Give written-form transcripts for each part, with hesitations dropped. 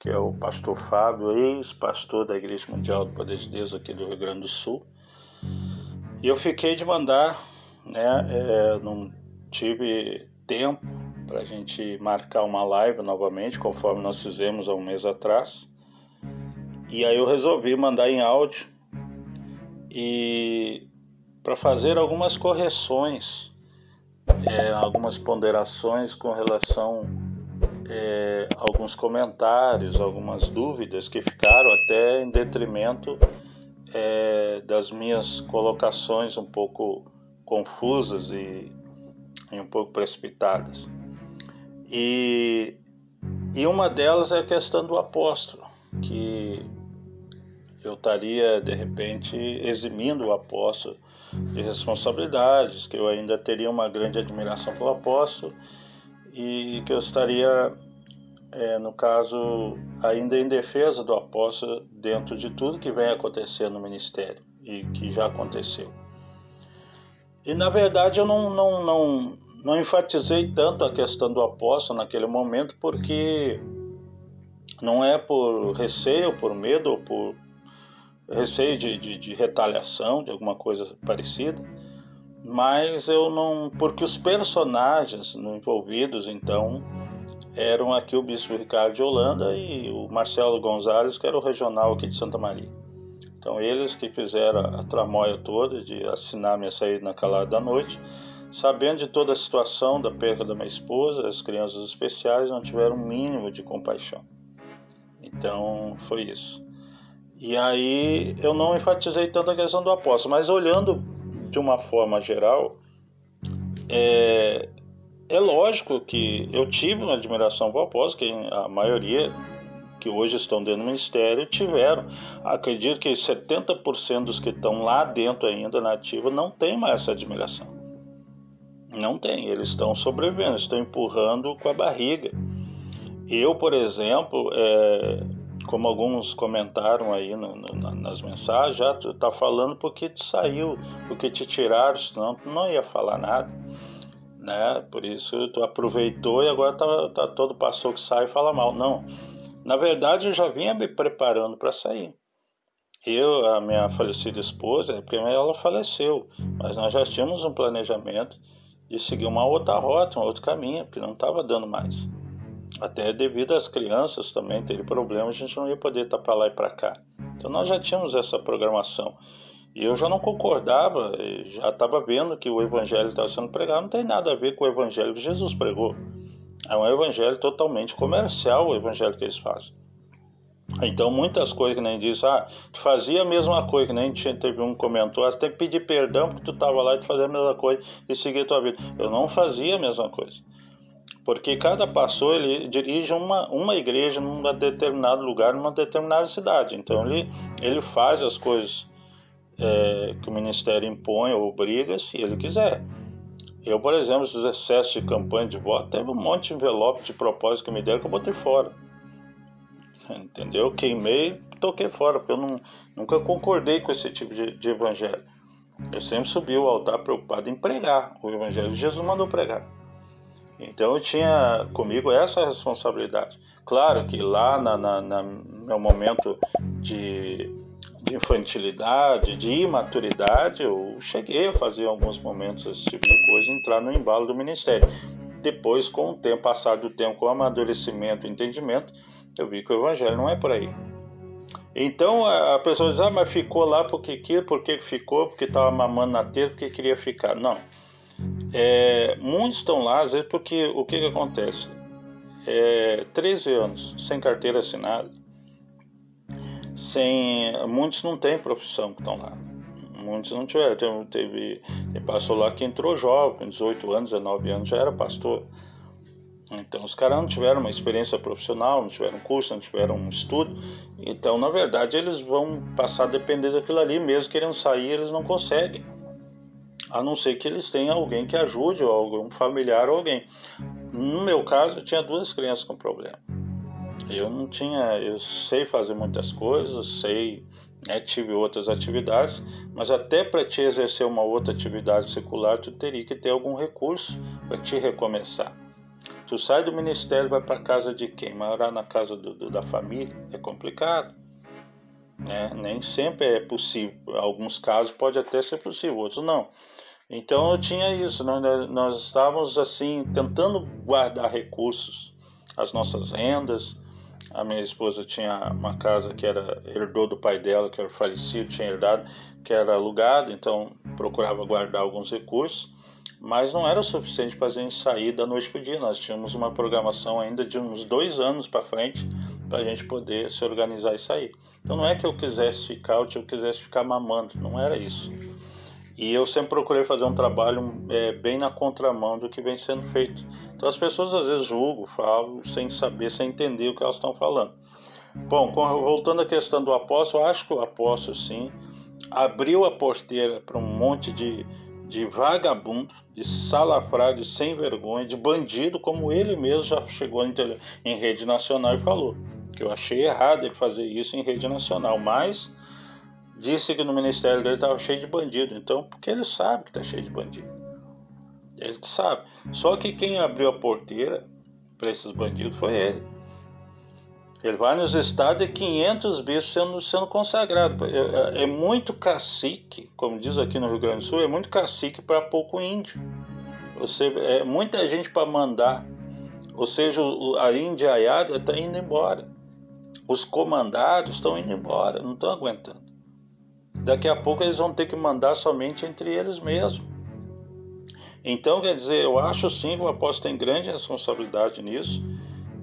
que é o pastor Fábio, ex-pastor da Igreja Mundial do Poder de Deus aqui do Rio Grande do Sul. E eu fiquei de mandar, não tive tempo para a gente marcar uma live novamente, conforme nós fizemos há um mês atrás. E aí eu resolvi mandar em áudio e para fazer algumas correções, algumas ponderações com relação a alguns comentários, algumas dúvidas que ficaram até em detrimento das minhas colocações um pouco confusas e um pouco precipitadas. E uma delas é a questão do apóstolo, que eu estaria de repente eximindo o apóstolo de responsabilidades, que eu ainda teria uma grande admiração pelo apóstolo e que eu estaria, no caso, ainda em defesa do apóstolo dentro de tudo que vem acontecendo no ministério e que já aconteceu. E na verdade eu não enfatizei tanto a questão do apóstolo naquele momento, porque não é por receio, por medo ou por receio de retaliação, de alguma coisa parecida, mas eu não, porque os personagens envolvidos então eram aqui o Bispo Ricardo de Holanda e o Marcelo Gonzalez, que era o regional aqui de Santa Maria. Então eles que fizeram a tramóia toda de assinar minha saída na calada da noite, sabendo de toda a situação da perda da minha esposa, as crianças especiais não tiveram um mínimo de compaixão. Então foi isso. E aí eu não enfatizei tanto a questão do apóstolo, mas olhando de uma forma geral, é lógico que eu tive uma admiração para o apóstolo, que a maioria que hoje estão dentro do ministério tiveram. Acredito que 70% dos que estão lá dentro ainda na ativa não tem mais essa admiração. Não tem, eles estão sobrevivendo, estão empurrando com a barriga. Eu, por exemplo, como alguns comentaram aí nas mensagens, já tu tá falando porque tu saiu, porque te tiraram, senão tu não ia falar nada, né? Por isso tu aproveitou e agora tá todo pastor que sai e fala mal. Não, na verdade eu já vinha me preparando para sair. A minha falecida esposa, porque ela faleceu, mas nós já tínhamos um planejamento de seguir uma outra rota, um outro caminho, porque não estava dando mais. Até devido às crianças também terem problemas, a gente não ia poder estar para lá e para cá. Então nós já tínhamos essa programação. E eu já não concordava, já estava vendo que o evangelho estava sendo pregado, não tem nada a ver com o evangelho que Jesus pregou. É um evangelho totalmente comercial, o evangelho que eles fazem. Então muitas coisas que nem diz, tu fazia a mesma coisa, que nem teve um comentou, tu tem que pedir perdão porque tu estava lá e tu fazia a mesma coisa e seguia a tua vida. Eu não fazia a mesma coisa. Porque cada pastor ele dirige uma igreja num determinado lugar, numa determinada cidade. Então ele faz as coisas que o ministério impõe ou obriga se ele quiser. Eu, por exemplo, esses excessos de campanha de voto, teve um monte de envelope de propósito que me deram que eu botei fora. Entendeu? Queimei, toquei fora, porque eu nunca concordei com esse tipo de evangelho. Eu sempre subi ao altar preocupado em pregar o evangelho que Jesus mandou pregar. Então eu tinha comigo essa responsabilidade. Claro que lá no meu momento de infantilidade, de imaturidade, eu cheguei a fazer em alguns momentos esse tipo de coisa, entrar no embalo do ministério. Depois, com o tempo, passar do tempo, com o amadurecimento e entendimento, eu vi que o evangelho não é por aí. Então a pessoa diz, mas ficou lá porque ficou, porque estava mamando na teta, porque queria ficar. Não. Muitos estão lá, às vezes, porque o que acontece? 13 anos sem carteira assinada, muitos não têm profissão que estão lá. Muitos não tiveram. Teve pastor lá que entrou jovem, 18 anos, 19 anos, já era pastor. Então os caras não tiveram uma experiência profissional, não tiveram curso, não tiveram um estudo. Então, na verdade, eles vão passar a depender daquilo ali, mesmo querendo sair, eles não conseguem. A não ser que eles tenham alguém que ajude, ou algum familiar ou alguém. No meu caso, eu tinha 2 crianças com problema. Eu sei fazer muitas coisas, tive outras atividades, mas até para te exercer uma outra atividade secular, tu teria que ter algum recurso para te recomeçar. Tu sai do ministério, vai para casa de quem? Morar na casa da família é complicado, né? Nem sempre é possível. Em alguns casos pode até ser possível, outros não. Então eu tinha isso, nós estávamos assim tentando guardar recursos, as nossas rendas. A minha esposa tinha uma casa que herdou do pai dela, que era falecido, tinha herdado, que era alugado, então procurava guardar alguns recursos, mas não era o suficiente para a gente sair da noite para o dia. Nós tínhamos uma programação ainda de uns 2 anos para frente para a gente poder se organizar e sair. Então não é que eu quisesse ficar ou que eu quisesse ficar mamando, não era isso. E eu sempre procurei fazer um trabalho bem na contramão do que vem sendo feito. Então as pessoas às vezes julgam, falam sem saber, sem entender o que elas estão falando. Bom, voltando à questão do apóstolo, eu acho que o apóstolo sim abriu a porteira para um monte de vagabundo, de salafrário, de sem vergonha, de bandido, como ele mesmo já chegou em rede nacional e falou. Que eu achei errado ele fazer isso em rede nacional, mas disse que no ministério dele estava cheio de bandido. Então, porque ele sabe que está cheio de bandido. Ele sabe. Só que quem abriu a porteira para esses bandidos foi ele. Ele vai nos estados e 500 bispos sendo consagrados. É muito cacique, como diz aqui no Rio Grande do Sul, é muito cacique para pouco índio. É muita gente para mandar. Ou seja, a indiaiada está indo embora. Os comandados estão indo embora, não estão aguentando. Daqui a pouco eles vão ter que mandar somente entre eles mesmos. Então, quer dizer, eu acho sim que o apóstolo tem grande responsabilidade nisso.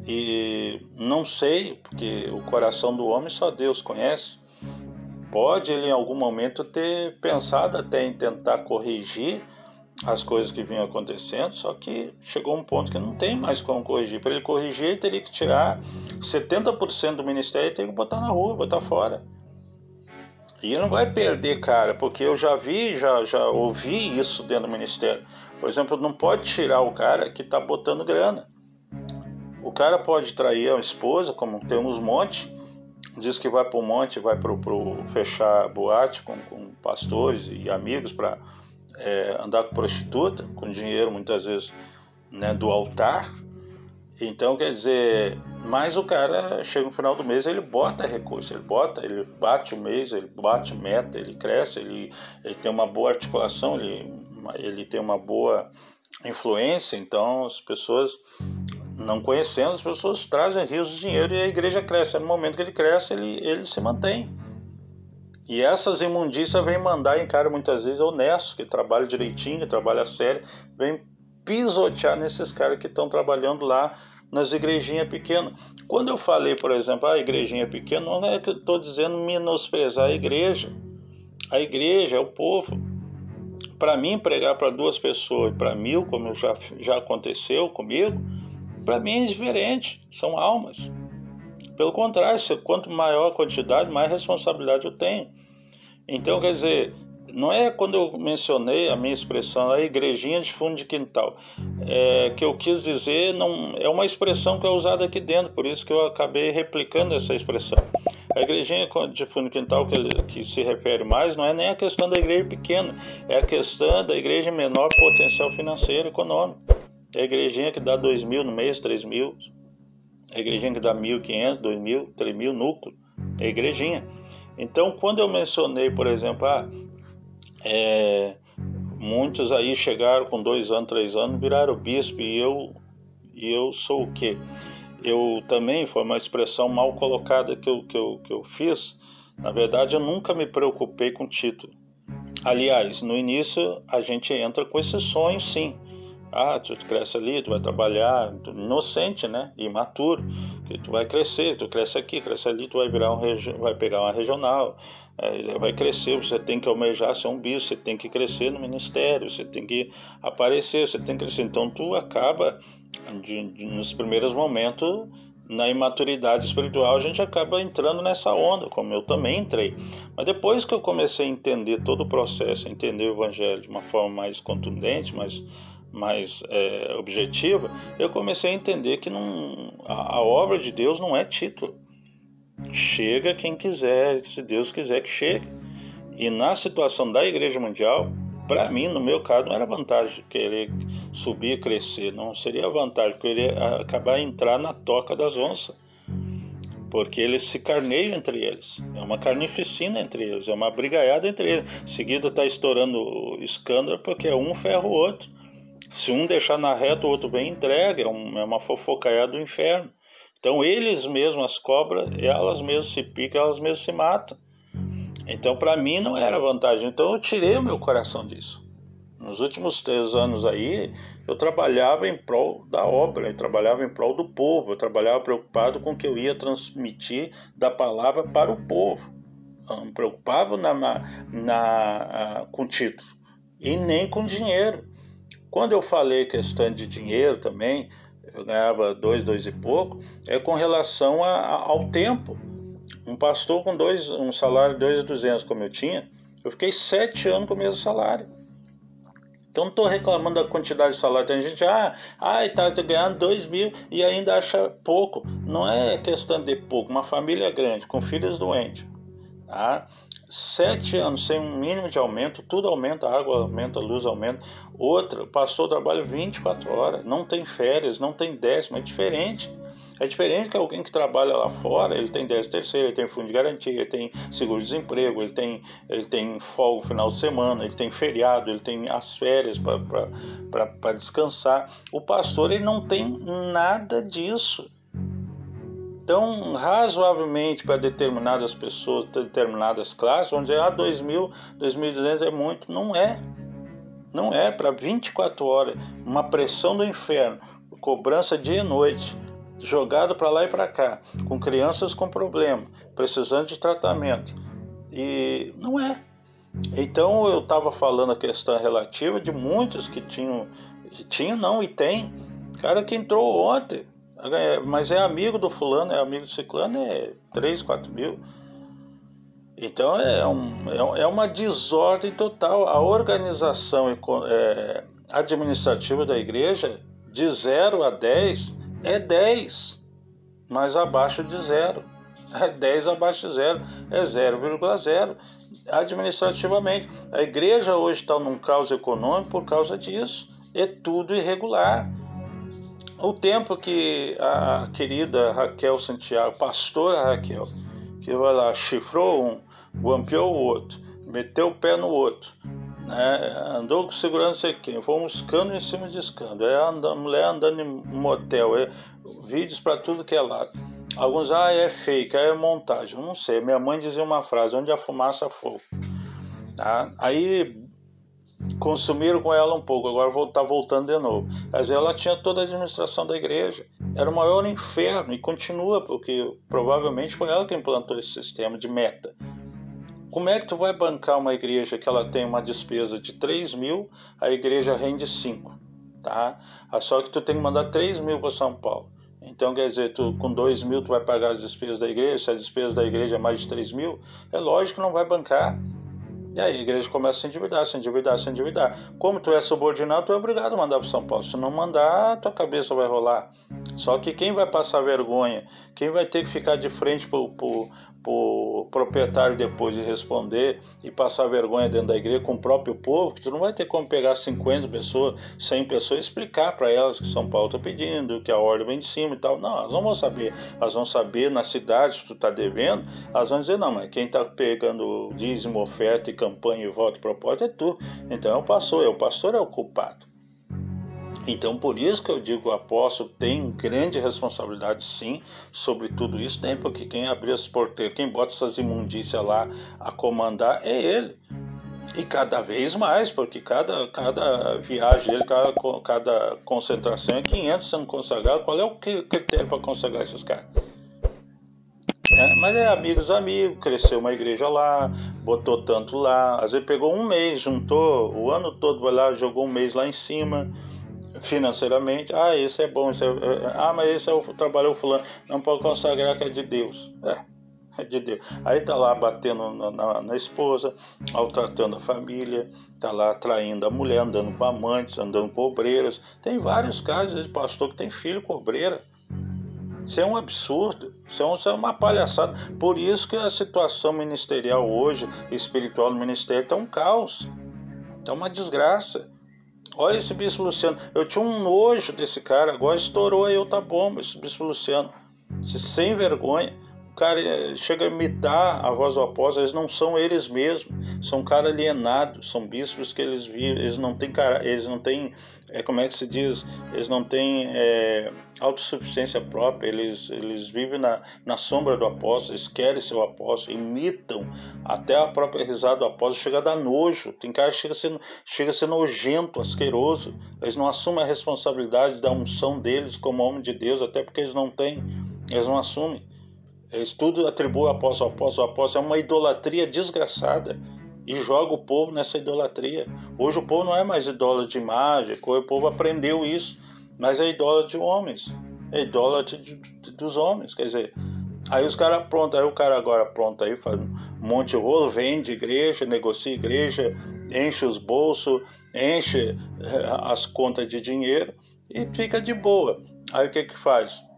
E não sei, porque o coração do homem só Deus conhece. Pode ele em algum momento ter pensado até em tentar corrigir as coisas que vinham acontecendo, só que chegou um ponto que não tem mais como corrigir. Para ele corrigir, ele teria que tirar 70% do ministério e teria que botar na rua, botar fora. E não vai perder, cara, porque eu já vi, já ouvi isso dentro do ministério. Por exemplo, não pode tirar o cara que está botando grana. O cara pode trair a esposa, como tem uns montes, diz que vai para o monte, vai para fechar boate com pastores e amigos para andar com prostituta, com dinheiro muitas vezes, né, do altar. Então, quer dizer, mas o cara chega no final do mês, ele bota recurso, ele bate o mês, ele bate meta, ele cresce, ele tem uma boa articulação, ele tem uma boa influência. Então as pessoas, não conhecendo, as pessoas trazem rios de dinheiro e a igreja cresce. No momento que ele cresce, ele se mantém. E essas imundícias vêm mandar em cara muitas vezes honestos, que trabalham direitinho, que trabalham sério, vêm pisotear nesses caras que estão trabalhando lá nas igrejinhas pequenas. Quando eu falei, por exemplo, a igrejinha pequena, não é que eu estou dizendo menosprezar a igreja. A igreja é o povo. Para mim, pregar para 2 pessoas e para 1000, como já aconteceu comigo, para mim é diferente, são almas. Pelo contrário, quanto maior a quantidade, mais responsabilidade eu tenho. Então, quer dizer, não é quando eu mencionei a minha expressão, a igrejinha de fundo de quintal, que eu quis dizer, não é uma expressão que é usada aqui dentro, por isso que eu acabei replicando essa expressão. A igrejinha de fundo de quintal que se refere mais não é nem a questão da igreja pequena, é a questão da igreja menor potencial financeiro e econômico. É a igrejinha que dá 2.000 no mês, 3.000. É a igrejinha que dá 1.500, 2.000, 3.000 núcleo. É a igrejinha. Então, quando eu mencionei, por exemplo, muitos aí chegaram com 2 anos, 3 anos, viraram bispo, e eu sou o quê? Eu também, foi uma expressão mal colocada que eu fiz. Na verdade, eu nunca me preocupei com título. Aliás, no início a gente entra com esse sonho, sim. Tu cresce ali, tu vai trabalhar, inocente, né? Imaturo, que tu vai crescer, tu cresce aqui, cresce ali, tu vai pegar uma regional, vai crescer, você tem que almejar ser um bispo, você tem que crescer no ministério, você tem que aparecer, você tem que crescer. Então tu acaba, nos primeiros momentos, na imaturidade espiritual, a gente acaba entrando nessa onda, como eu também entrei. Mas depois que eu comecei a entender todo o processo, entender o evangelho de uma forma mais contundente, mais objetiva, eu comecei a entender que a obra de Deus não é título. Chega quem quiser, se Deus quiser que chegue. E na situação da Igreja Mundial, para mim, no meu caso, não era vantagem querer subir, crescer, não seria vantagem, porque eu iria acabar entrar na toca das onças, porque eles se carneiam entre eles, é uma carnificina entre eles, é uma brigaiada entre eles, seguida está estourando escândalo porque um ferra o outro, se um deixar na reta, o outro vem e entrega, é uma fofocaiada do inferno. Então eles mesmos, as cobras, elas mesmas se picam, elas mesmas se matam. Então para mim não era vantagem, então eu tirei o meu coração disso. Nos últimos 3 anos aí, eu trabalhava em prol da obra, eu trabalhava em prol do povo, eu trabalhava preocupado com o que eu ia transmitir da palavra para o povo. Eu não me preocupava com título e nem com dinheiro. Quando eu falei questão de dinheiro também, eu ganhava 2 e pouco, é com relação ao tempo. Um pastor com um salário de 2.200 como eu tinha, eu fiquei 7 anos com o mesmo salário. Então não estou reclamando da quantidade de salário. Tem gente, tá ganhando 2.000 e ainda acha pouco. Não é questão de pouco, uma família grande, com filhos doentes, tá? 7 anos sem um mínimo de aumento, tudo aumenta, a água aumenta, a luz aumenta. Outra, o pastor trabalha 24 horas, não tem férias, não tem décimo, é diferente. É diferente que alguém que trabalha lá fora, ele tem 13º, ele tem fundo de garantia, ele tem seguro-desemprego, ele tem folga no final de semana, ele tem feriado, ele tem as férias para descansar. O pastor, ele não tem nada disso. Então, razoavelmente para determinadas pessoas, determinadas classes, vão dizer, 2.000, 2.200 é muito. Não é. Não é. Para 24 horas, uma pressão do inferno, cobrança dia e noite, jogado para lá e para cá, com crianças com problema, precisando de tratamento. E não é. Então, eu estava falando a questão relativa de muitos que tinham não, e tem. Cara que entrou ontem, mas é amigo do fulano, é amigo do ciclano, é 3, 4 mil. Então é uma desordem total. A organização administrativa da igreja, de 0 a 10, é 10, mas abaixo de 0. É 10 abaixo de 0, é 0,0 administrativamente. A igreja hoje está num caos econômico por causa disso. É tudo irregular. O tempo que a querida Raquel Santiago, pastora Raquel, que vai lá, chifrou um, guampeou o outro, meteu o pé no outro, né? Andou com segurança não sei quem, foi um escândalo em cima de escândalo, a mulher andando em motel, vídeos para tudo que é lado. Alguns, é fake, é montagem, eu não sei. Minha mãe dizia uma frase, onde a fumaça é fogo. Tá? Aí consumiram com ela um pouco, agora está voltando de novo. Mas ela tinha toda a administração da igreja, era o maior inferno e continua, porque provavelmente foi ela que implantou esse sistema de meta. Como é que tu vai bancar uma igreja que ela tem uma despesa de 3.000, a igreja rende 5, tá? Só que tu tem que mandar 3.000 para São Paulo. Então, quer dizer, tu, com 2.000 tu vai pagar as despesas da igreja, se a despesa da igreja é mais de 3.000, é lógico que não vai bancar. E aí a igreja começa a se endividar. Como tu é subordinado, tu é obrigado a mandar para São Paulo. Se não mandar, tua cabeça vai rolar. Só que quem vai passar vergonha, quem vai ter que ficar de frente pro proprietário depois de responder e passar vergonha dentro da igreja com o próprio povo, que tu não vai ter como pegar 50 pessoas, 100 pessoas e explicar para elas que São Paulo está pedindo, que a ordem vem de cima e tal. Não, elas não vão saber. Elas vão saber na cidade que tu está devendo, elas vão dizer, não, mas quem está pegando dízimo, oferta e campanha e voto e propósito é tu. Então o pastor é o culpado. Então, por isso que eu digo que o apóstolo tem grande responsabilidade, sim, sobre tudo isso. Tem, porque quem abre as porteiras, quem bota essas imundícias lá a comandar é ele. E cada vez mais, porque cada viagem dele, cada concentração é 500 sendo consagrado. Qual é o critério para consagrar esses caras? Mas é amigos, cresceu uma igreja lá, botou tanto lá. Às vezes pegou um mês, juntou o ano todo, vai lá, jogou um mês lá em cima, financeiramente. Esse é bom, mas esse é o trabalho fulano. Não pode consagrar que é de Deus. É de Deus. Aí tá lá batendo na esposa, maltratando a família, tá lá traindo a mulher, andando com amantes, andando com obreiras. Tem vários casos de pastor que tem filho com obreira. Isso é um absurdo, isso é uma palhaçada. Por isso que a situação ministerial hoje, espiritual no ministério, está um caos. É uma desgraça. Olha esse Bispo Luciano. Eu tinha um nojo desse cara, agora estourou aí outra bomba, esse Bispo Luciano. Sem vergonha. O cara chega a imitar a voz do apóstolo, eles não são eles mesmos, são cara alienados, são bispos que eles vivem, eles não têm cara, eles não têm, como é que se diz, eles não têm autossuficiência própria, eles vivem na sombra do apóstolo, eles querem ser o apóstolo, imitam até a própria risada do apóstolo, chega a dar nojo, tem cara que chega a ser nojento, asqueroso, eles não assumem a responsabilidade da unção deles como homem de Deus, até porque eles não assumem. Eles tudo atribuem ao apóstolo. O apóstolo é uma idolatria desgraçada e joga o povo nessa idolatria. Hoje o povo não é mais idólatra de imagem, o povo aprendeu isso, mas é idólatra de homens, é idólatra dos homens, quer dizer, aí os caras pronto, aí o cara agora pronto aí faz um monte de rolo, vende igreja, negocia igreja, enche os bolsos, enche as contas de dinheiro e fica de boa. Aí o que faz?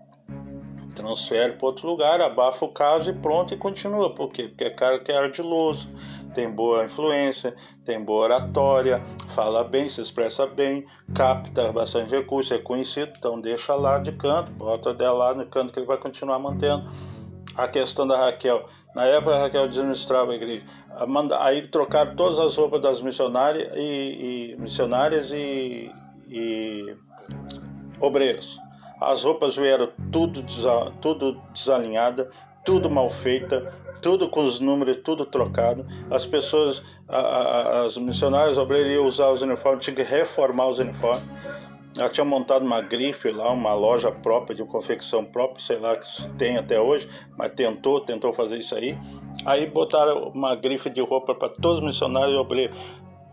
Transfere para outro lugar, abafa o caso e pronto, e continua. Por quê? Porque é cara que é ardiloso, tem boa influência, tem boa oratória, fala bem, se expressa bem, capta bastante recurso, é conhecido, então deixa lá de canto, bota dela lá no canto que ele vai continuar mantendo. A questão da Raquel, na época a Raquel administrava a igreja, aí trocaram todas as roupas das missionárias e obreiros. As roupas vieram tudo desalinhada, tudo mal feita, tudo com os números, tudo trocado. As pessoas, as missionárias obreiras iam usar os uniformes, tinham que reformar os uniformes. Ela tinha montado uma grife lá, uma loja própria, de confecção própria, sei lá que tem até hoje, mas tentou fazer isso aí. Aí botaram uma grife de roupa para todos os missionários e obreiros.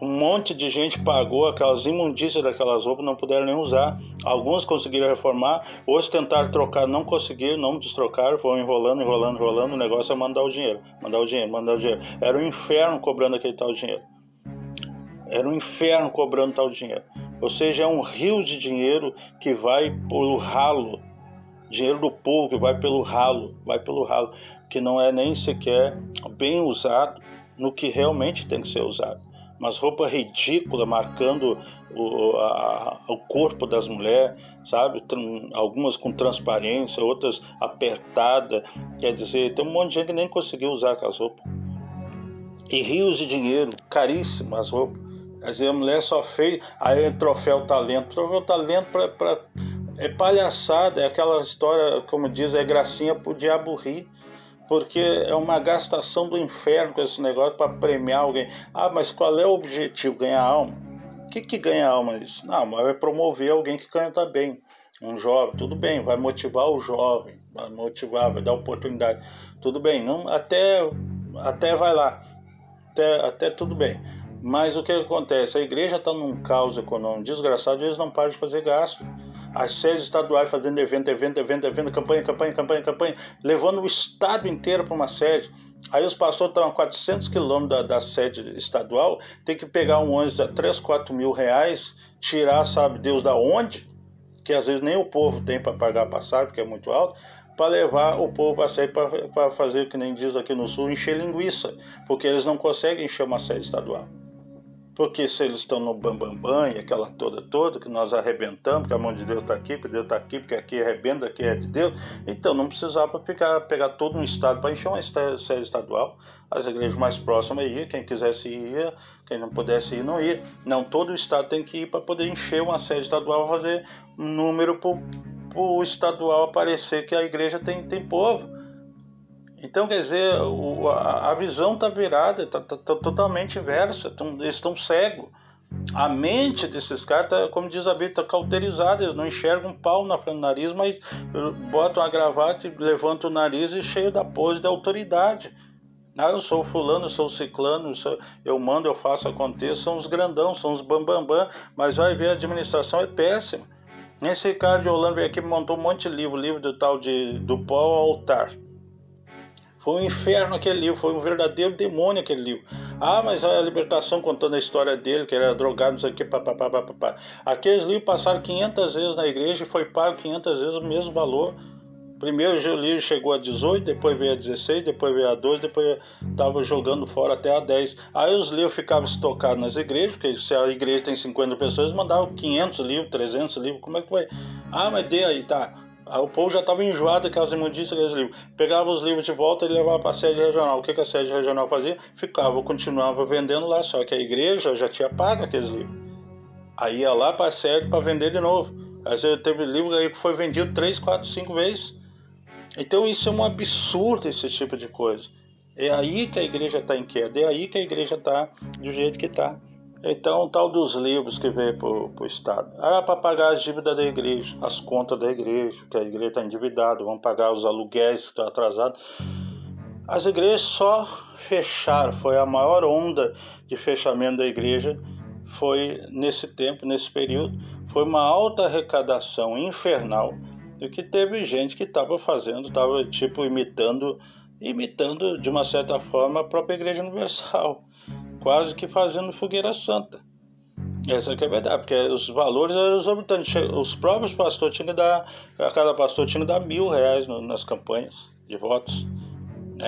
Um monte de gente pagou aquelas imundícias daquelas roupas, não puderam nem usar. Alguns conseguiram reformar, outros tentaram trocar, não conseguiram, não destrocaram, foram enrolando. O negócio é mandar o dinheiro. Era um inferno cobrando aquele tal dinheiro. Ou seja, é um rio de dinheiro que vai pelo ralo. Dinheiro do povo que vai pelo ralo, que não é nem sequer bem usado no que realmente tem que ser usado. Umas roupas ridículas marcando o corpo das mulheres, sabe? Algumas com transparência, outras apertadas. Quer dizer, tem um monte de gente que nem conseguiu usar aquelas roupas. E rios de dinheiro, caríssimas as roupas. Quer dizer, a mulher só fez, aí é troféu talento. Troféu talento é palhaçada, é aquela história, como diz, é gracinha pro diabo rir. Porque é uma gastação do inferno com esse negócio para premiar alguém. Ah, mas qual é o objetivo? Ganhar alma? O que ganha alma isso? Não, mas vai promover alguém que canta bem. Um jovem, tudo bem, vai motivar o jovem, vai dar oportunidade. Tudo bem, não, até vai lá, até tudo bem. Mas o que acontece? A igreja está num caos econômico desgraçado e eles não param de fazer gasto. As sedes estaduais fazendo evento, campanha, levando o estado inteiro para uma sede. Aí os pastores estão a 400 quilômetros da sede estadual, tem que pegar um ônibus a 3, 4 mil reais, tirar sabe Deus da onde, que às vezes nem o povo tem para pagar a passagem, porque é muito alto, para levar o povo a sair para fazer o que nem diz aqui no sul, encher linguiça, porque eles não conseguem encher uma sede estadual. Porque se eles estão no bambambam e aquela toda que nós arrebentamos, que a mão de Deus está aqui, porque aqui arrebenta, aqui é de Deus, então não precisava pegar todo um estado para encher uma sede estadual. As igrejas mais próximas iam, quem quisesse ir, ia, quem não pudesse ir, não ia. Não, todo o estado tem que ir para poder encher uma sede estadual, fazer um número para o estadual aparecer que a igreja tem povo. Então, quer dizer, a visão está virada, está totalmente inversa, eles estão cegos. A mente desses caras, como diz a Bíblia, está cauterizada, eles não enxergam um pau na frente do nariz, mas botam a gravata e levantam o nariz e cheio da pose da autoridade. Ah, eu sou fulano, eu sou ciclano, eu mando, eu faço acontecer, são os grandão, são os bambambam, mas vai ver, a administração é péssima. Esse cara de Holanda veio aqui e montou um monte de livro do tal do pó ao altar. Foi um inferno aquele livro, foi um verdadeiro demônio aquele livro. Ah, mas a libertação contando a história dele, que era drogado, não sei o que, papapá. Aqueles livros passaram 500 vezes na igreja e foi pago 500 vezes o mesmo valor. Primeiro o livro chegou a 18, depois veio a 16, depois veio a 12, depois estava jogando fora até a 10. Aí os livros ficavam estocados nas igrejas, porque se a igreja tem 50 pessoas, mandavam 500 livros, 300 livros, como é que vai? Ah, mas dê aí, tá. Aí o povo já estava enjoado daquelas imundícias, aqueles livros. Pegava os livros de volta e levava para a sede regional. O que a sede regional fazia? Continuava vendendo lá, só que a igreja já tinha pago aqueles livros. Aí ia lá para a sede para vender de novo. Aí teve livro aí que foi vendido 3, 4, 5 vezes. Então isso é um absurdo, esse tipo de coisa. É aí que a igreja está em queda, é aí que a igreja está do jeito que está. Então, o tal dos livros que veio para o Estado. Para pagar as dívidas da igreja, as contas da igreja, que a igreja está endividada, vão pagar os aluguéis que estão atrasados. As igrejas só fecharam, foi a maior onda de fechamento da igreja, foi nesse tempo, nesse período. Foi uma alta arrecadação infernal, e que teve gente que estava imitando de uma certa forma a própria Igreja Universal, quase que fazendo fogueira santa. Essa que é a verdade, porque os valores eram exorbitantes. Os próprios pastores tinham que dar, cada pastor tinha que dar R$1.000 nas campanhas de votos.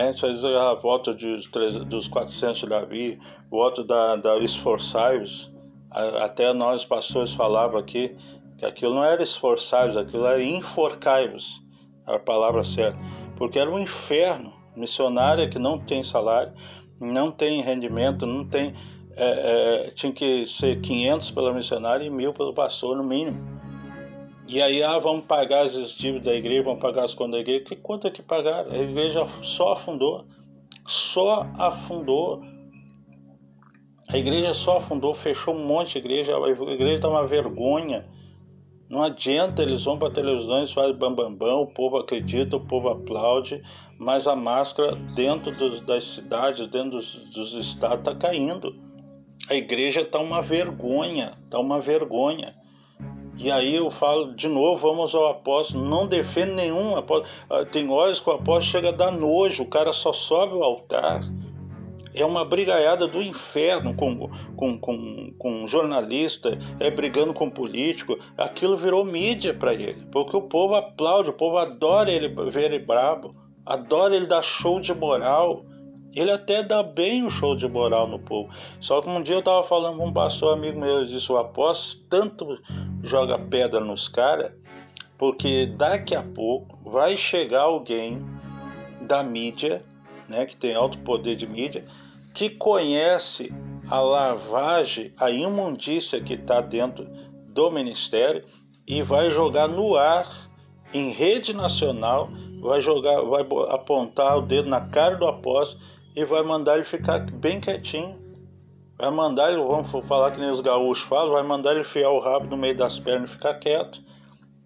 Isso aí a voto dos 400 de Davi, voto da esforçai-vos. Até nós pastores falava aqui que aquilo não era esforçai-vos, aquilo era enforcai-vos, a palavra certa, porque era um inferno. Missionária que não tem salário, não tem rendimento, não tem, tinha que ser 500 pela missionária e 1.000 pelo pastor no mínimo. E aí, vamos pagar as dívidas da igreja, vamos pagar as contas da igreja. Que conta que pagaram? A igreja só afundou. A igreja só afundou, fechou um monte de igreja. A igreja está uma vergonha. Não adianta, eles vão para a televisão, eles fazem bambambam, o povo acredita, o povo aplaude, mas a máscara dentro das cidades, dentro dos estados, está caindo. A igreja está uma vergonha, E aí eu falo de novo, vamos ao apóstolo, não defendo nenhum apóstolo. Tem horas que o apóstolo chega a dar nojo, o cara só sobe o altar. É uma brigaiada do inferno com jornalista, brigando com político. Aquilo virou mídia para ele, porque o povo aplaude, o povo adora ele ver ele brabo, adora ele dar show de moral. Ele até dá bem o show de moral no povo. Só que um dia eu estava falando com um pastor amigo meu, ele disse, o apóstolo tanto joga pedra nos caras, porque daqui a pouco vai chegar alguém da mídia, que tem alto poder de mídia, que conhece a lavagem, a imundícia que está dentro do ministério e vai jogar no ar, em rede nacional, vai apontar o dedo na cara do apóstolo e vai mandar ele ficar bem quietinho. Vai mandar ele, vamos falar que nem os gaúchos falam, vai mandar ele enfiar o rabo no meio das pernas e ficar quieto.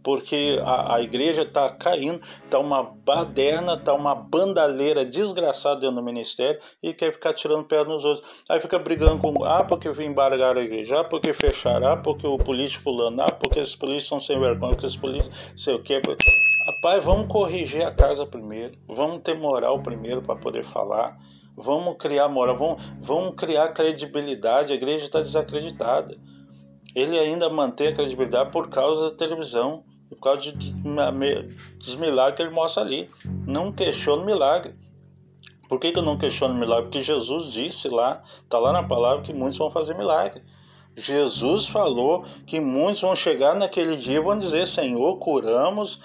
Porque a igreja está caindo, está uma baderna, está uma bandalheira desgraçada dentro do ministério e quer ficar tirando pedra nos outros. Aí fica brigando com, porque embargaram a igreja, porque fecharam, porque o político pulando, porque esses políticos são sem vergonha, porque esses políticos sei o que. Rapaz, vamos corrigir a casa primeiro, vamos ter moral primeiro para poder falar, vamos criar moral, vamos criar credibilidade. A igreja está desacreditada. Ele ainda mantém a credibilidade por causa da televisão, por causa dos milagres que ele mostra ali. Não questiona o milagre. Por que eu não questiono o milagre? Porque Jesus disse lá, está lá na palavra, que muitos vão fazer milagre. Jesus falou que muitos vão chegar naquele dia e vão dizer, Senhor, curamos,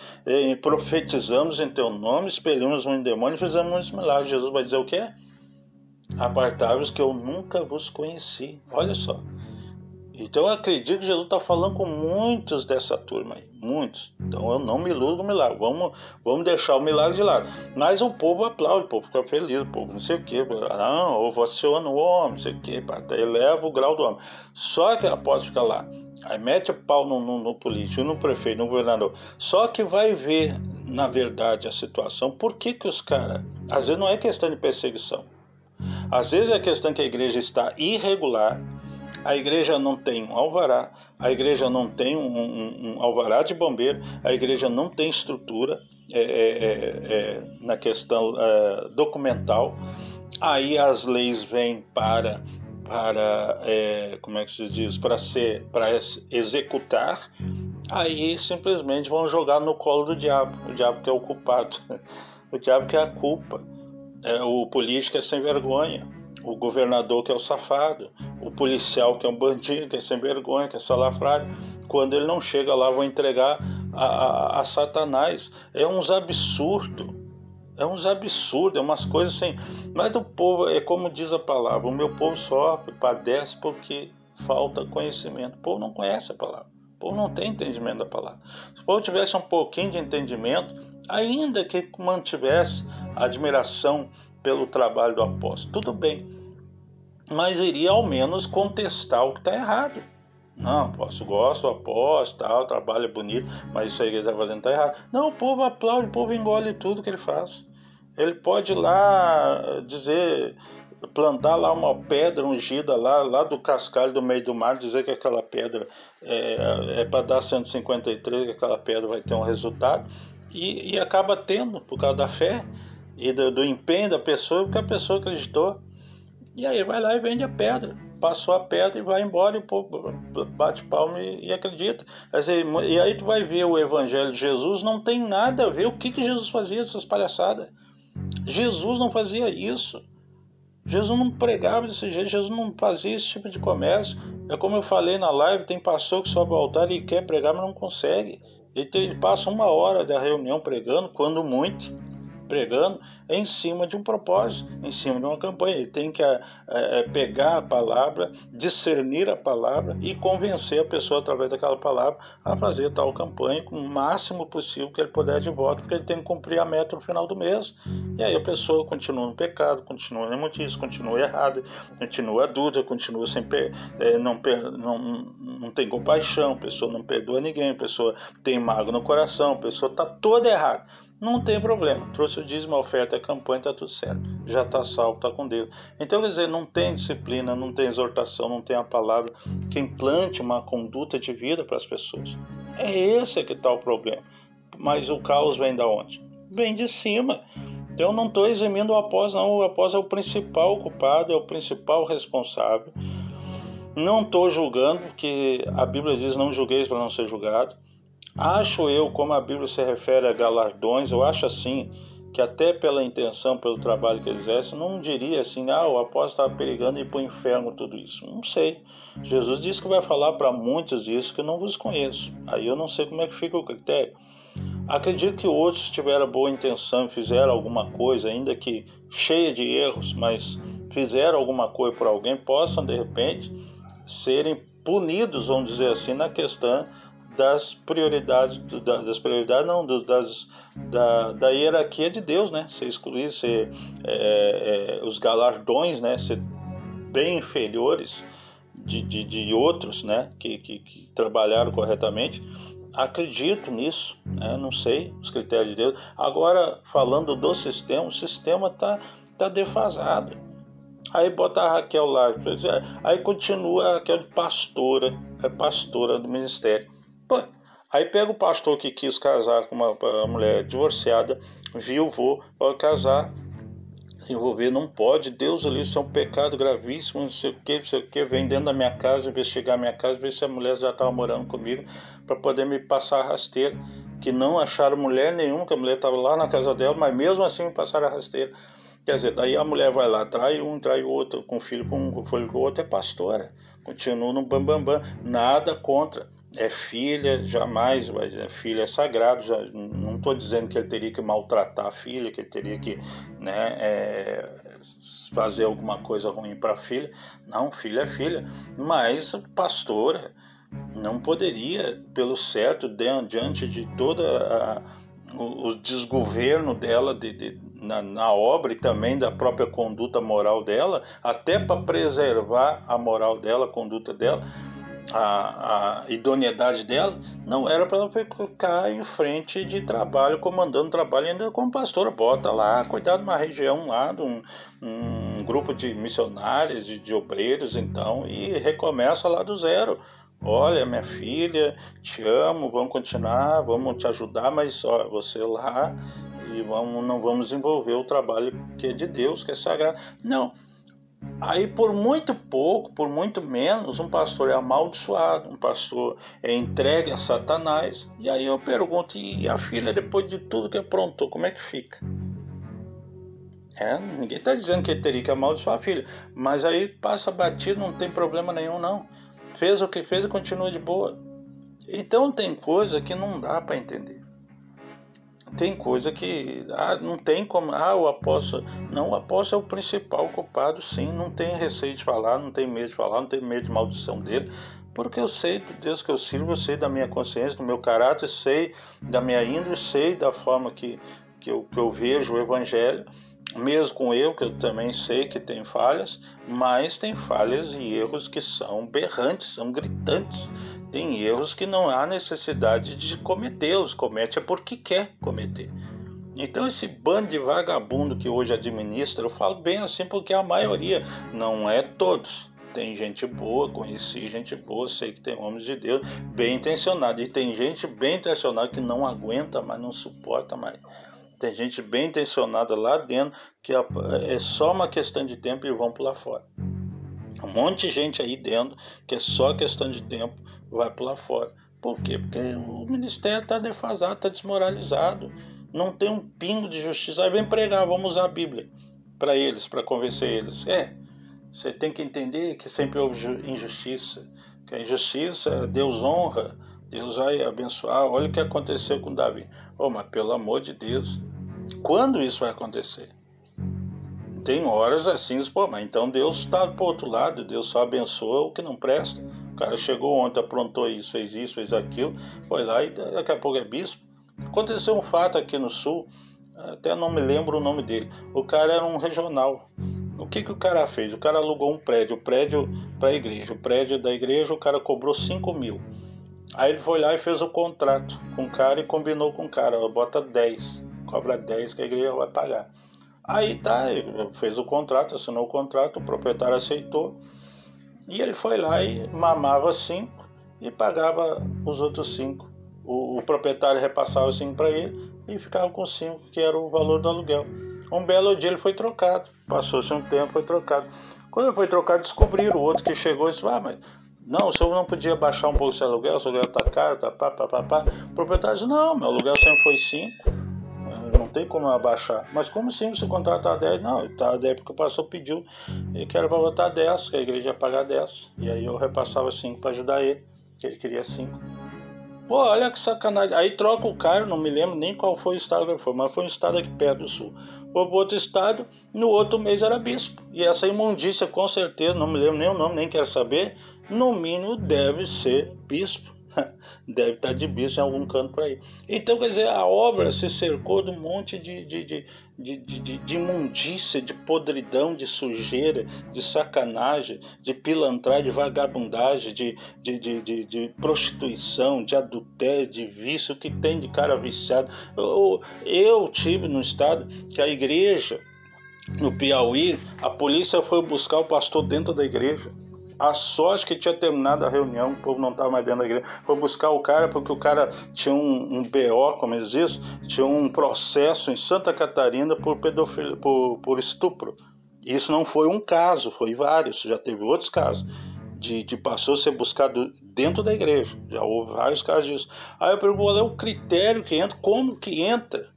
profetizamos em teu nome, expelimos um demônio e fizemos muitos milagres. Jesus vai dizer o quê? Apartai-vos que eu nunca vos conheci. Olha só. Então eu acredito que Jesus está falando com muitos dessa turma aí, muitos. Então eu não me iludo com o milagre, vamos deixar o milagre de lado. Mas o povo aplaude, o povo fica feliz, o povo não sei o que, ovaciona o homem, não sei o que, eleva o grau do homem. Só que após ficar lá, aí mete o pau no político, no prefeito, no governador. Só que vai ver, na verdade, a situação, por que os caras, às vezes não é questão de perseguição, às vezes é questão que a igreja está irregular. A igreja não tem um alvará, a igreja não tem um alvará de bombeiro, a igreja não tem estrutura na questão documental. Aí as leis vêm para como é que se diz, para executar. Aí simplesmente vão jogar no colo do diabo, o diabo que é o culpado, o diabo que é a culpa. O político é sem vergonha, o governador que é o safado, o policial que é um bandido, que é sem vergonha, que é salafrário. Quando ele não chega lá, vão entregar a Satanás. É uns absurdos. É uns absurdos, é umas coisas assim. Mas o povo, é como diz a palavra, o meu povo sofre, padece porque falta conhecimento. O povo não conhece a palavra. O povo não tem entendimento da palavra. Se o povo tivesse um pouquinho de entendimento, ainda que mantivesse a admiração pelo trabalho do apóstolo, tudo bem. Mas iria ao menos contestar o que está errado. Não, apóstolo, gosto do apóstolo, tal, trabalho é bonito, mas isso aí que ele está fazendo está errado. Não, o povo aplaude, o povo engole tudo que ele faz. Ele pode ir lá dizer, plantar lá uma pedra ungida lá do cascalho do meio do mar, dizer que aquela pedra é para dar 153, que aquela pedra vai ter um resultado, e acaba tendo, por causa da fé e do empenho da pessoa, porque a pessoa acreditou. E aí vai lá e vende a pedra. Passou a pedra e vai embora, e o povo bate palma e acredita. E aí tu vai ver o Evangelho de Jesus, não tem nada a ver. O que Jesus fazia essas palhaçadas? Jesus não fazia isso. Jesus não pregava desse jeito, Jesus não fazia esse tipo de comércio. É como eu falei na live, tem pastor que sobe ao altar e quer pregar, mas não consegue. Ele passa 1 hora da reunião pregando, quando muito, pregando em cima de um propósito, em cima de uma campanha. Ele tem que pegar a palavra, discernir a palavra e convencer a pessoa através daquela palavra a fazer tal campanha com o máximo possível que ele puder de voto, porque ele tem que cumprir a meta no final do mês. E aí a pessoa continua no pecado, continua na imundícia, continua errada, continua adulta, continua sem não tem compaixão, a pessoa não perdoa ninguém, a pessoa tem mágoa no coração, a pessoa está toda errada. Não tem problema, trouxe o dízimo, a oferta e a campanha, está tudo certo. Já está salvo, está com Deus. Então, quer dizer, não tem disciplina, não tem exortação, não tem a palavra que implante uma conduta de vida para as pessoas. É esse que está o problema. Mas o caos vem da onde? Vem de cima. Eu não estou eximindo o apóstolo, não. O apóstolo é o principal culpado, é o principal responsável. Não estou julgando, porque a Bíblia diz: não julgueis para não ser julgado. Acho eu, como a Bíblia se refere a galardões, eu acho assim, que até pela intenção, pelo trabalho que eles exercem, não diria assim, o apóstolo estava perigando ir para o inferno, tudo isso. Não sei. Jesus disse que vai falar para muitos disso que eu não vos conheço. Aí eu não sei como é que fica o critério. Acredito que outros tiveram boa intenção e fizeram alguma coisa, ainda que cheia de erros, mas fizeram alguma coisa por alguém, possam de repente serem punidos, vamos dizer assim, na questão das prioridades, não, da hierarquia de Deus, né? Ser excluído, os galardões, né? Ser bem inferiores de outros, né? Que trabalharam corretamente. Acredito nisso, né? Não sei os critérios de Deus. Agora, falando do sistema, o sistema tá defasado. Aí bota a Raquel lá, aí continua a Raquel de pastora, é pastora do ministério. Pô, aí pega o pastor que quis casar com uma mulher divorciada, viúvo, vai casar, envolver, não pode, Deus ali, isso é um pecado gravíssimo, não sei o que, vem dentro da minha casa, investigar a minha casa, ver se a mulher já estava morando comigo, para poder me passar a rasteira, que não acharam mulher nenhuma, que a mulher estava lá na casa dela, mas mesmo assim me passaram a rasteira. Quer dizer, daí a mulher vai lá, trai um, trai o outro, com filho com o outro, é pastora. Continua no bambambam, nada contra. É filha, jamais, filha é sagrado. Não estou dizendo que ele teria que maltratar a filha, que ele teria que, né, fazer alguma coisa ruim para a filha. Não, filha é filha. Mas pastora não poderia, pelo certo, diante de toda o desgoverno dela na obra e também da própria conduta moral dela, até para preservar a moral dela, a conduta dela, a idoneidade dela, não era para ela ficar em frente de trabalho, comandando trabalho ainda como pastora. Bota lá, cuidar de uma região lá, de um grupo de missionários, de obreiros, então, e recomeça lá do zero. Olha, minha filha, te amo, vamos continuar, vamos te ajudar, mas você lá e não vamos envolver o trabalho que é de Deus, que é sagrado. Não, Aí por muito pouco, por muito menos, um pastor é amaldiçoado, um pastor é entregue a Satanás. E aí eu pergunto, e a filha, depois de tudo que aprontou, como é que fica? Ninguém está dizendo que ele teria que amaldiçoar a filha, mas aí passa batido, não tem problema nenhum não. Fez o que fez e continua de boa. Então tem coisa que não dá para entender. Tem coisa que não tem como. O apóstolo. Não, o apóstolo é o principal culpado, sim. Não tem receio de falar, não tem medo de falar, não tem medo de maldição dele. Porque eu sei do Deus que eu sirvo, eu sei da minha consciência, do meu caráter, sei da minha índole, sei da forma que eu vejo o Evangelho. Mesmo com eu, que eu também sei que tem falhas, mas tem falhas e erros que são berrantes, são gritantes. Tem erros que não há necessidade de cometê-los, comete é porque quer cometer. Então esse bando de vagabundo que hoje administra, eu falo bem assim porque a maioria, não é todos. Tem gente boa, conheci gente boa, sei que tem homens de Deus bem intencionados. E tem gente bem intencionada que não aguenta mais, não suporta mais. Tem gente bem intencionada lá dentro que é só uma questão de tempo e vão pular fora. Um monte de gente aí dentro que é só questão de tempo vai pular fora. Por quê? Porque o ministério está defasado, está desmoralizado. Não tem um pingo de justiça. Aí vem pregar, vamos usar a Bíblia para eles, para convencer eles. Você tem que entender que sempre houve injustiça. Que a injustiça, Deus honra, Deus vai abençoar. Olha o que aconteceu com Davi. Mas pelo amor de Deus, quando isso vai acontecer? Tem horas assim, mas então Deus está pro outro lado, Deus só abençoa o que não presta. O cara chegou ontem, aprontou isso, fez aquilo, foi lá e daqui a pouco é bispo. Aconteceu um fato aqui no sul, até não me lembro o nome dele. O cara era um regional. O que o cara fez? O cara alugou um prédio, o prédio para a igreja. O prédio da igreja, o cara cobrou 5 mil. Aí ele foi lá e fez o contrato com o cara e combinou com o cara, bota 10, cobra 10 que a igreja vai pagar. Aí tá, ele fez o contrato, assinou o contrato, o proprietário aceitou e ele foi lá e mamava 5 e pagava os outros 5. O proprietário repassava 5 para ele e ficava com 5, que era o valor do aluguel. Um belo dia ele foi trocado, passou-se um tempo, foi trocado. Quando ele foi trocado, descobriram o outro que chegou e disse: mas não, o senhor não podia baixar um pouco esse aluguel, o aluguel tá caro, tá pá. O proprietário disse: não, meu aluguel sempre foi 5. Não tem como abaixar. Mas como sim você contratar 10? Não, tá, a época o pastor pediu que era para botar 10, que a igreja ia pagar 10. E aí eu repassava 5 para ajudar ele, que ele queria 5. Pô, olha que sacanagem. Aí troca o cara, não me lembro nem qual foi o estado que ele foi, mas foi um estado aqui perto do sul. Foi pro outro estado, no outro mês era bispo. E essa imundícia, com certeza, não me lembro nem o nome, nem quero saber, no mínimo deve ser bispo. Deve estar de bispo em algum canto por aí. Então, quer dizer, a obra se cercou de um monte de imundícia, de podridão, de sujeira, de sacanagem, de pilantragem, de vagabundagem, de prostituição, de adultério, de vício, o que tem de cara viciado. Eu tive no estado que a igreja, no Piauí, a polícia foi buscar o pastor dentro da igreja. A sorte que tinha terminado a reunião, o povo não estava mais dentro da igreja, foi buscar o cara porque o cara tinha um BO, como eles dizem, tinha um processo em Santa Catarina por pedofilia, por estupro. Isso não foi um caso, foi vários, já teve outros casos. De pastor ser buscado dentro da igreja, já houve vários casos disso. Aí eu pergunto, qual é o critério que entra, como que entra?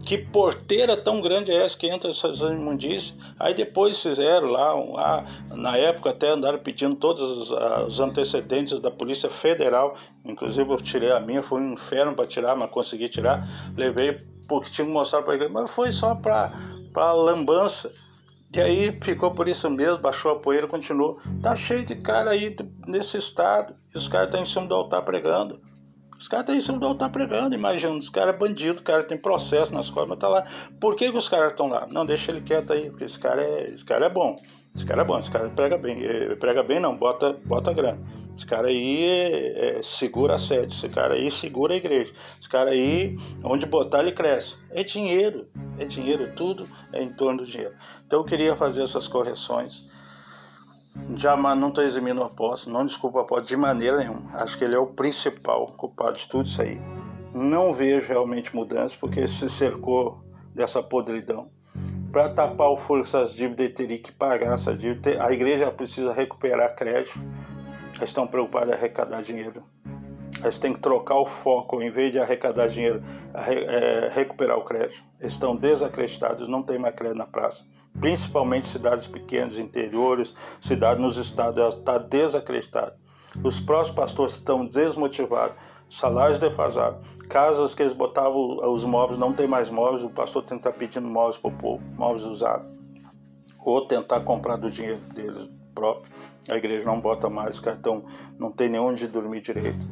Que porteira tão grande é essa que entra essas imundícias? Aí depois fizeram lá, na época até andaram pedindo todos os antecedentes da Polícia Federal, inclusive eu tirei a minha, foi um inferno para tirar, mas consegui tirar, levei porque tinha que mostrar para a igreja, mas foi só para lambança. E aí ficou por isso mesmo, baixou a poeira, continuou. Tá cheio de cara aí nesse estado, e os caras estão em cima do altar pregando. Os caras estão em cima do altar pregando, imagina, os caras é bandido, o cara tem processo nas costas, mas tá lá. Por que os caras estão lá? Não, deixa ele quieto aí, porque esse cara é bom. Esse cara é bom, esse cara prega bem. Prega bem não, bota grana. Esse cara aí segura a sede, esse cara aí segura a igreja. Esse cara aí, onde botar ele cresce. É dinheiro, tudo é em torno do dinheiro. Então eu queria fazer essas correções. Jamais não estou eximindo o apóstolo, não desculpa o apóstolo de maneira nenhuma. Acho que ele é o principal culpado de tudo isso aí. Não vejo realmente mudanças porque se cercou dessa podridão. Para tapar o furo dessas dívidas, ele teria que pagar essa dívida. A igreja precisa recuperar crédito. Eles estão preocupados em arrecadar dinheiro. Eles têm que trocar o foco, em vez de arrecadar dinheiro, recuperar o crédito. Eles estão desacreditados, não tem mais crédito na praça. Principalmente cidades pequenas, interiores, cidades nos estados, está desacreditado. Os próprios pastores estão desmotivados, salários defasados, casas que eles botavam os móveis, não tem mais móveis, o pastor tem que estar pedindo móveis para o povo, móveis usados, ou tentar comprar do dinheiro deles próprio. A igreja não bota mais, os cartão não tem nem onde dormir direito,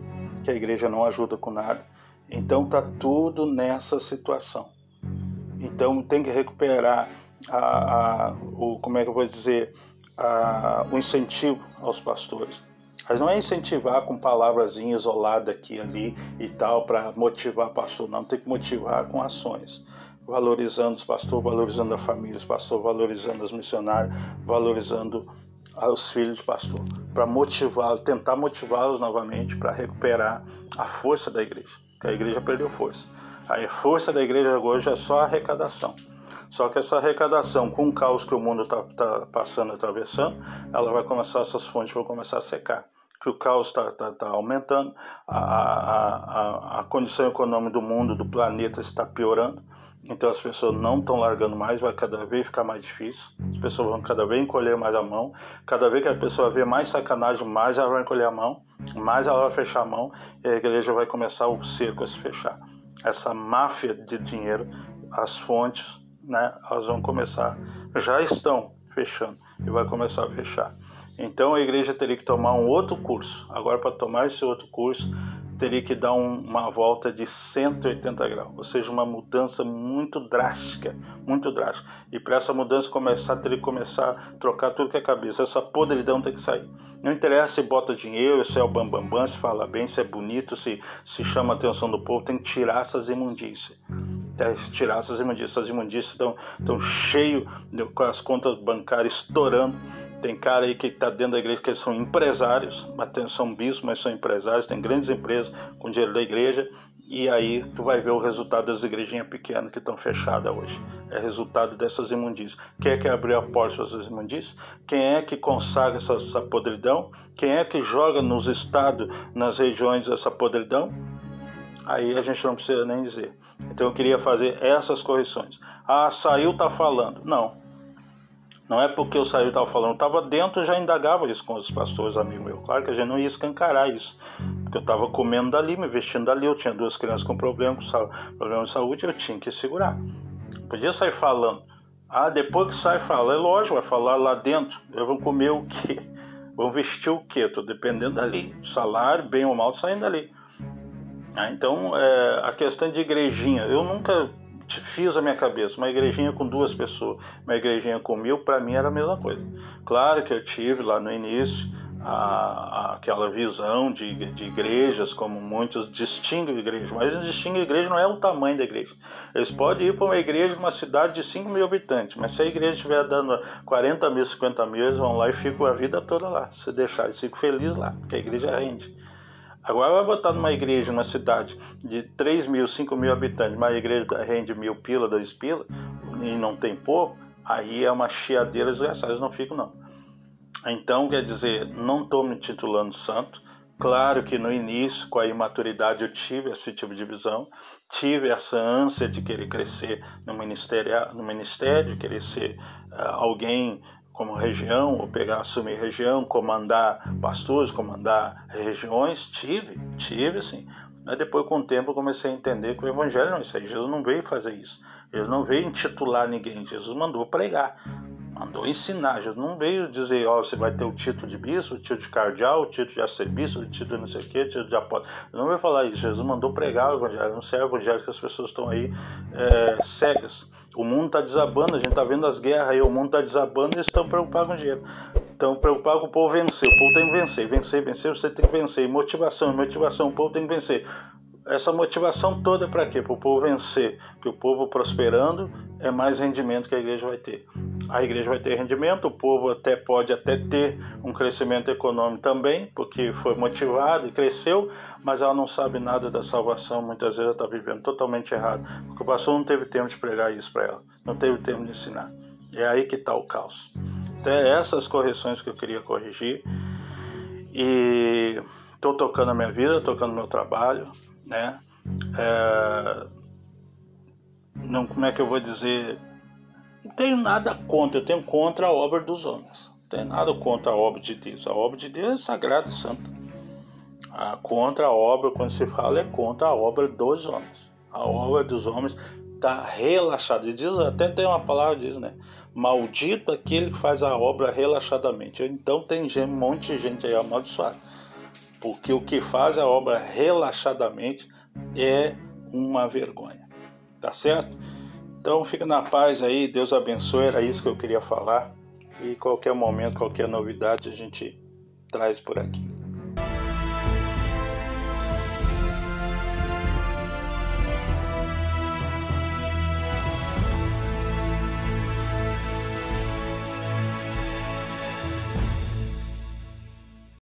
que a igreja não ajuda com nada. Então está tudo nessa situação. Então tem que recuperar como é que eu vou dizer, o incentivo aos pastores. Mas não é incentivar com palavrazinhas isoladas aqui e ali e tal para motivar o pastor, não, tem que motivar com ações, valorizando os pastores, valorizando a família, os pastores, valorizando os missionários, valorizando os filhos de pastor, para motivá-los, tentar motivá-los novamente para recuperar a força da igreja, porque a igreja perdeu força. A força da igreja hoje é só a arrecadação. Só que essa arrecadação, com o caos que o mundo está passando, atravessando, ela vai começar, essas fontes vão começar a secar. Que o caos está aumentando, a condição econômica do mundo, do planeta está piorando, então as pessoas não estão largando mais, vai cada vez ficar mais difícil, as pessoas vão cada vez encolher mais a mão, cada vez que a pessoa vê mais sacanagem, mais ela vai encolher a mão, mais ela vai fechar a mão, e a igreja vai começar o cerco a se fechar. Essa máfia de dinheiro, as fontes, né, elas vão começar, já estão fechando, e vai começar a fechar. Então a igreja teria que tomar um outro curso. Agora, para tomar esse outro curso, teria que dar uma volta de 180 graus, ou seja, uma mudança muito drástica, muito drástica. E para essa mudança começar, teria que começar a trocar tudo que é cabeça. Essa podridão tem que sair. Não interessa se bota dinheiro, se é o bambambam, se fala bem, se é bonito, se chama a atenção do povo, tem que tirar essas imundícias. Tirar essas imundícias estão cheias, com as contas bancárias estourando. Tem cara aí que está dentro da igreja que são empresários, são bispos, mas são empresários, tem grandes empresas com dinheiro da igreja, e aí tu vai ver o resultado das igrejinhas pequenas que estão fechadas hoje. É resultado dessas imundícias. Quem é que abriu a porta para essas imundícias? Quem é que consagra essa podridão? Quem é que joga nos estados, nas regiões, essa podridão? Aí a gente não precisa nem dizer. Então eu queria fazer essas correções. Saiu, tá falando. Não é porque eu saí e estava falando, eu estava dentro e já indagava isso com os pastores amigos meus. Claro que a gente não ia escancarar isso, porque eu estava comendo dali, me vestindo dali, eu tinha 2 crianças com problema de saúde, eu tinha que segurar. Não podia sair falando. Depois que sai fala, é lógico, vai falar lá dentro, eu vou comer o quê? Vão vestir o quê? Estou dependendo dali, salário, bem ou mal, saindo dali. Então, a questão de igrejinha, eu nunca fiz a minha cabeça, uma igrejinha com 2 pessoas, uma igrejinha com 1000, para mim era a mesma coisa. Claro que eu tive lá no início aquela visão de igrejas, como muitos distinguem igreja, mas distinguem igreja não é o tamanho da igreja. Eles podem ir para uma igreja de uma cidade de 5.000 habitantes, mas se a igreja estiver dando 40 mil, 50 mil, eles vão lá e ficam a vida toda lá, se deixar, eles ficam felizes lá, porque a igreja rende. Agora vai botar numa igreja, numa cidade de 3.000, 5.000 habitantes, uma igreja rende 1.000 pila, 2 pila, e não tem povo, aí é uma chiadeira desgraçada, eles não ficam não. Então, quer dizer, não estou me titulando santo. Claro que no início, com a imaturidade, eu tive esse tipo de visão, tive essa ânsia de querer crescer no ministério, de querer ser alguém como região, ou assumir região, comandar pastores, comandar regiões, tive sim. Mas depois, com o tempo, eu comecei a entender que o evangelho não é isso aí. Jesus não veio fazer isso. Ele não veio intitular ninguém. Jesus mandou pregar, mandou ensinar. Jesus não veio dizer, você vai ter o título de bispo, o título de cardeal, o título de arcebispo, o título de não sei o quê, o título de apóstolo. Ele não veio falar isso. Jesus mandou pregar o evangelho. Não serve o evangelho que as pessoas estão aí cegas. O mundo está desabando, a gente está vendo as guerras aí, o mundo está desabando e eles estão preocupados com dinheiro. Estão preocupados com o povo vencer. O povo tem que vencer, você tem que vencer. E motivação, o povo tem que vencer. Essa motivação toda é para quê? Para o povo vencer. Porque o povo prosperando é mais rendimento que a igreja vai ter. a igreja vai ter rendimento, o povo pode até ter um crescimento econômico também, porque foi motivado e cresceu, mas ela não sabe nada da salvação, muitas vezes ela está vivendo totalmente errado, porque o pastor não teve tempo de pregar isso para ela, não teve tempo de ensinar. É aí que está o caos. Então, essas correções que eu queria corrigir, e estou tocando a minha vida, tocando meu trabalho, né? Não, como é que eu vou dizer? Não tenho nada contra, eu tenho contra a obra dos homens. Não tenho nada contra a obra de Deus. A obra de Deus é sagrada e santa. Contra a obra, quando se fala, é contra a obra dos homens. A obra dos homens está relaxada. Diz, até tem uma palavra que diz, né? Maldito aquele que faz a obra relaxadamente. Então tem um monte de gente aí amaldiçoada. Porque o que faz a obra relaxadamente é uma vergonha. Tá certo? Então fica na paz aí, Deus abençoe, era isso que eu queria falar. E qualquer momento, qualquer novidade a gente traz por aqui.